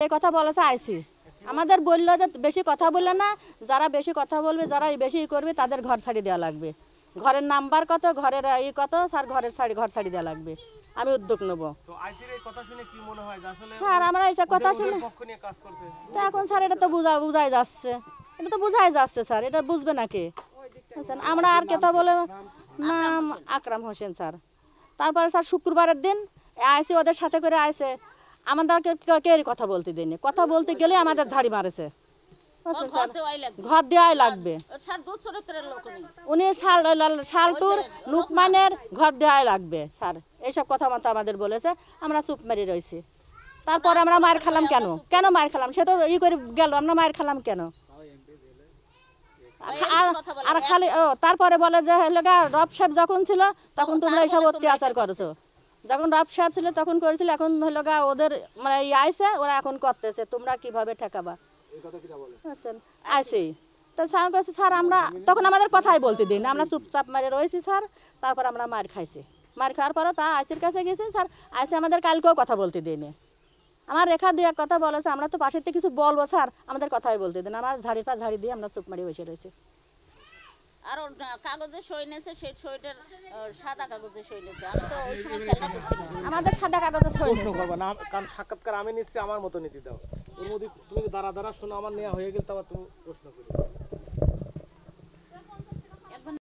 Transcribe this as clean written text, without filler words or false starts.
এই কথা বলেছে আইসি আমাদের বললো যে বেশি কথা বললে না, যারা বেশি কথা বলবে, যারা বেশি করবে তাদের ঘর ছাড়ি দেওয়া লাগবে। ঘরের নাম্বার কত, ঘরের কত, স্যার ঘর ছাড়ি দেওয়া লাগবে। আমি উদ্যোগ নেব। তো আইসির এই কথা শুনে কি মনে হয় যে আসলে স্যার আমরা এটা কথা শুনে পক্ষ নিয়ে কাজ করছে? তো এখন স্যার এটা তো বুঝাই যাচ্ছে, এটা তো বুঝাই যাচ্ছে স্যার, এটা বুঝবে না কে? বুঝছেন? আমরা আর কথা বলে নাম আকরাম হোসেন স্যার। তারপরে স্যার শুক্রবারের দিন আইসি ওদের সাথে করে আইসে, আমাদেরকে কেউ কথা বলতে দেয়নি। কথা বলতে গেলে আমাদের ঝাড়ি মারেছে। ঘর দেওয়াই লাগবে। উনি শালটুর নুকমানের ঘর দেওয়াই লাগবে স্যার, এইসব কথা মতো আমাদের বলেছে। আমরা চুপ মেরে রয়েছি। তারপরে আমরা মার খেলাম কেন মার খেলাম? সে তো করে গেল, আমরা মার খেলাম কেন? আর খালি তারপরে বলে যে রব সাহেব যখন ছিল তখন তোমরা এইসব অত্যাচার করেছো, যখন রব সাহেব ছিল তখন করেছিল, এখন হলো ওদের মানে আইসে, ওরা এখন করতেছে, তোমরা কিভাবে ঠেকাবা? আইসি তো স্যার কাছে স্যার আমরা তখন আমাদের কথাই বলতে দিন, আমরা চুপচাপ মারে রয়েছি স্যার। তারপর আমরা মার খাইছি, মার খাওয়ার পরও তা আইসির কাছে গেছি স্যার। আইসি আমাদের কালকেও কথা বলতে দিইনি। আমার রেখা দিয়ে এক কথা বলেছে, আমরা তো পাশের থেকে কিছু বলবো স্যার, আমাদের কথাই বলতে দিন। আমার ঝাড়ির পা ঝাড়ি দিয়ে আমরা চুপ মারি বসে রয়েছি। আর কাগজে সই নিয়েছে, সেই সইটার সাদা কাগজে সই নিয়েছে। আমি তো ওই সময় খেলা করছিলাম। আমাদের সাদা কাগজে সই প্রশ্ন করবা না, কারণ সাক্ষাৎকার আমি নিচ্ছি, আমার মতো নীতি দাও। ওর মধ্যে তুমি দাঁড়া শোনো, আমার নেওয়া হয়ে গেল, তারপর তুমি প্রশ্ন করো।